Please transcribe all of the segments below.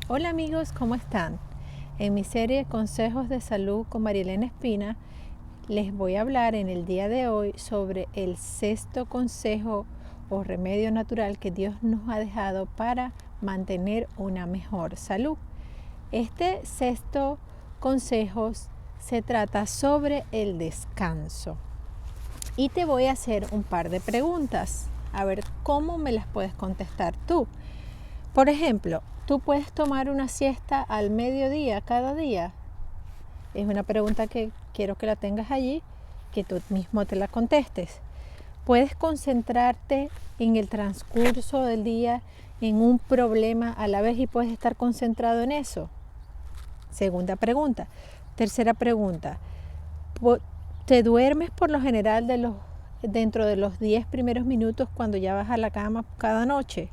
Hola amigos, ¿cómo están? En mi serie Consejos de Salud con Marielena Espina, les voy a hablar en el día de hoy sobre el sexto consejo o remedio natural que Dios nos ha dejado para mantener una mejor salud. Este sexto consejo se trata sobre el descanso. Y te voy a hacer un par de preguntas, a ver cómo me las puedes contestar tú. Por ejemplo, ¿tú puedes tomar una siesta al mediodía cada día? Es una pregunta que quiero que la tengas allí, que tú mismo te la contestes. ¿Puedes concentrarte en el transcurso del día en un problema a la vez y puedes estar concentrado en eso? Segunda pregunta. Tercera pregunta. ¿Te duermes por lo general dentro de los 10 primeros minutos cuando ya vas a la cama cada noche?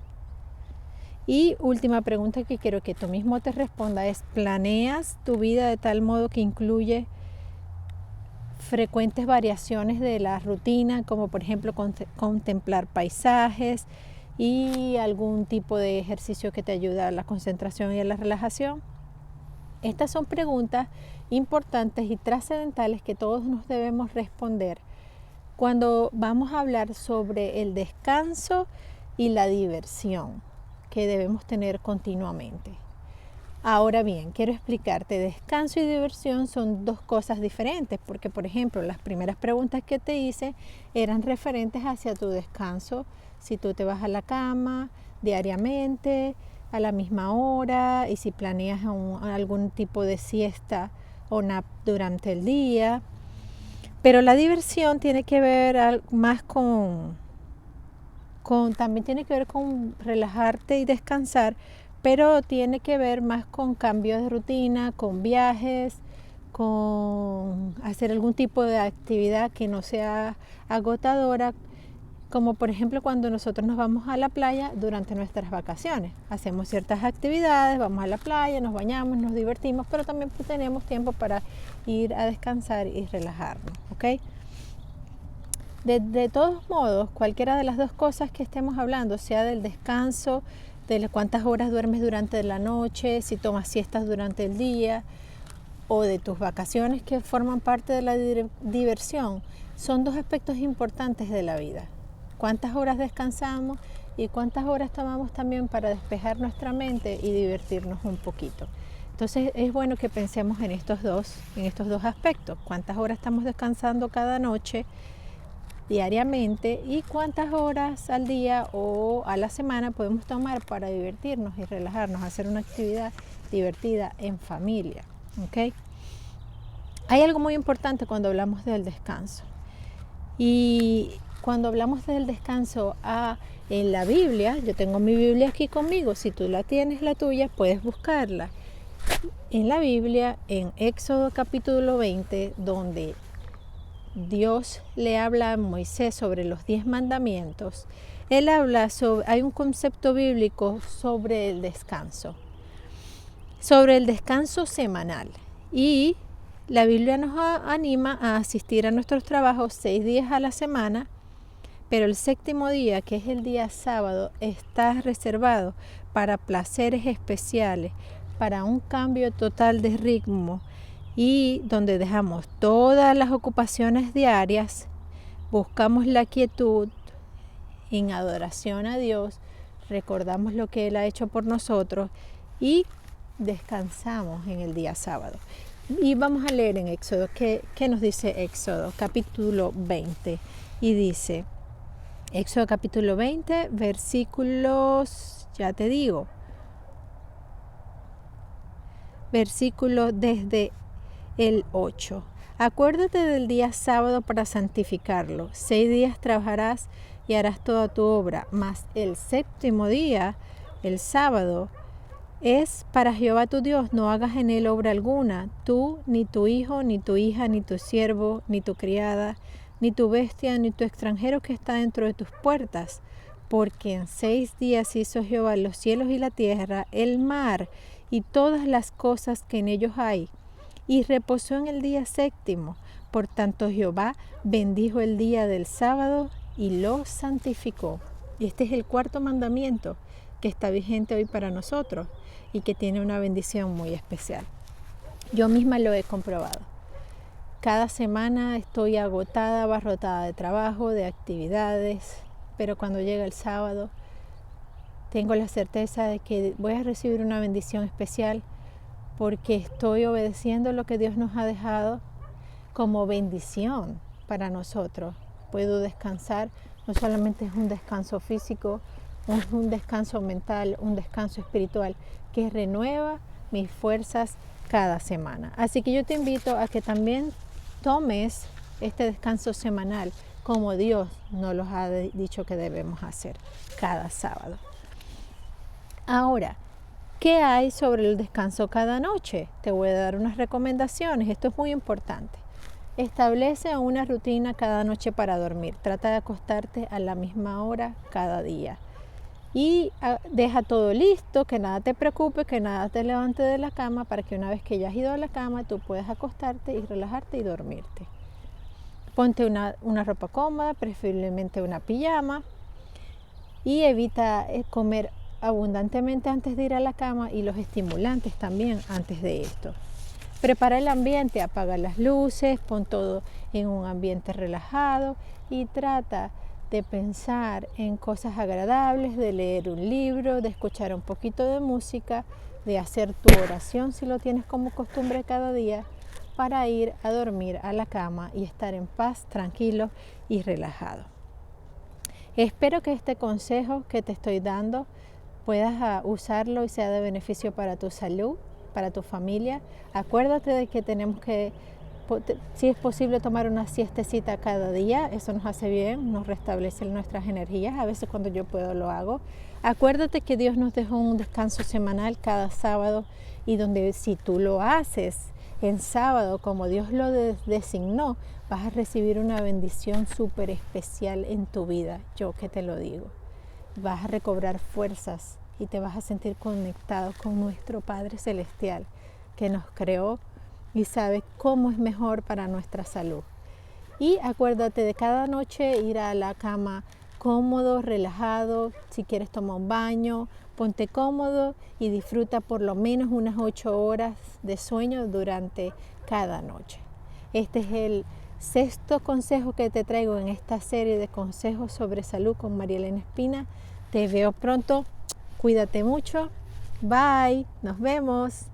Y última pregunta que quiero que tú mismo te responda es: ¿planeas tu vida de tal modo que incluye frecuentes variaciones de la rutina, como por ejemplo contemplar paisajes y algún tipo de ejercicio que te ayuda a la concentración y a la relajación? Estas son preguntas importantes y trascendentales que todos nos debemos responder cuando vamos a hablar sobre el descanso y la diversión que debemos tener continuamente. Ahora bien, quiero explicarte, descanso y diversión son dos cosas diferentes, porque por ejemplo, las primeras preguntas que te hice eran referentes hacia tu descanso, si tú te vas a la cama diariamente, a la misma hora, y si planeas algún tipo de siesta o nap durante el día. Pero la diversión tiene que ver más también tiene que ver con relajarte y descansar, pero tiene que ver más con cambios de rutina, con viajes, con hacer algún tipo de actividad que no sea agotadora, como por ejemplo cuando nosotros nos vamos a la playa durante nuestras vacaciones. Hacemos ciertas actividades, vamos a la playa, nos bañamos, nos divertimos, pero también tenemos tiempo para ir a descansar y relajarnos, ¿ok? De todos modos, cualquiera de las dos cosas que estemos hablando, sea del descanso, de cuántas horas duermes durante la noche, si tomas siestas durante el día, o de tus vacaciones que forman parte de la diversión, son dos aspectos importantes de la vida. ¿Cuántas horas descansamos y cuántas horas tomamos también para despejar nuestra mente y divertirnos un poquito? Entonces es bueno que pensemos en estos dos aspectos. ¿Cuántas horas estamos descansando cada noche, diariamente, y cuántas horas al día o a la semana podemos tomar para divertirnos y relajarnos, hacer una actividad divertida en familia? ¿Okay? Hay algo muy importante cuando hablamos del descanso, y cuando hablamos del descanso en la Biblia, yo tengo mi Biblia aquí conmigo, si tú la tienes, la tuya, puedes buscarla en la Biblia, en Éxodo capítulo 20, donde Dios le habla a Moisés sobre los 10 mandamientos. Él habla hay un concepto bíblico sobre el descanso semanal. Y la Biblia nos anima a asistir a nuestros trabajos 6 días a la semana, pero el séptimo día, que es el día sábado, está reservado para placeres especiales, para un cambio total de ritmo, y donde dejamos todas las ocupaciones diarias, buscamos la quietud en adoración a Dios, recordamos lo que Él ha hecho por nosotros y descansamos en el día sábado. Y vamos a leer en Éxodo, ¿qué nos dice Éxodo? Capítulo 20, y dice, Éxodo capítulo 20, versículos, ya te digo, versículos desde el 8. Acuérdate del día sábado para santificarlo. 6 días trabajarás y harás toda tu obra, mas el séptimo día, el sábado, es para Jehová tu Dios. No hagas en él obra alguna, tú, ni tu hijo, ni tu hija, ni tu siervo, ni tu criada, ni tu bestia, ni tu extranjero que está dentro de tus puertas. Porque en 6 días hizo Jehová los cielos y la tierra, el mar y todas las cosas que en ellos hay, y reposó en el día séptimo. Por tanto Jehová bendijo el día del sábado y lo santificó. Y este es el cuarto mandamiento que está vigente hoy para nosotros y que tiene una bendición muy especial. Yo misma lo he comprobado. Cada semana estoy agotada, abarrotada de trabajo, de actividades, pero cuando llega el sábado tengo la certeza de que voy a recibir una bendición especial porque estoy obedeciendo lo que Dios nos ha dejado como bendición para nosotros. Puedo descansar, no solamente es un descanso físico, es un descanso mental, un descanso espiritual que renueva mis fuerzas cada semana. Así que yo te invito a que también tomes este descanso semanal como Dios nos los ha dicho que debemos hacer cada sábado. Ahora, ¿qué hay sobre el descanso cada noche? Te voy a dar unas recomendaciones, esto es muy importante. Establece una rutina cada noche para dormir. Trata de acostarte a la misma hora cada día. Y deja todo listo, que nada te preocupe, que nada te levante de la cama para que una vez que ya has ido a la cama tú puedas acostarte y relajarte y dormirte. Ponte una ropa cómoda, preferiblemente una pijama, y evita comer abundantemente antes de ir a la cama y los estimulantes también antes de esto. Prepara el ambiente, apaga las luces, pon todo en un ambiente relajado y trata de pensar en cosas agradables, de leer un libro, de escuchar un poquito de música, de hacer tu oración si lo tienes como costumbre cada día para ir a dormir a la cama y estar en paz, tranquilo y relajado. Espero que este consejo que te estoy dando puedas usarlo y sea de beneficio para tu salud, para tu familia. Acuérdate de que tenemos que, si es posible, tomar una siestecita cada día. Eso nos hace bien, nos restablece nuestras energías. A veces cuando yo puedo lo hago. Acuérdate que Dios nos dejó un descanso semanal cada sábado y donde si tú lo haces en sábado como Dios lo designó, vas a recibir una bendición súper especial en tu vida. Yo que te lo digo. Vas a recobrar fuerzas y te vas a sentir conectado con nuestro Padre Celestial que nos creó y sabe cómo es mejor para nuestra salud. Y acuérdate de cada noche ir a la cama cómodo, relajado. Si quieres tomar un baño, ponte cómodo y disfruta por lo menos unas 8 horas de sueño durante cada noche. Este es el 6º consejo que te traigo en esta serie de consejos sobre salud con María Elena Espina. Te veo pronto. Cuídate mucho. Bye. Nos vemos.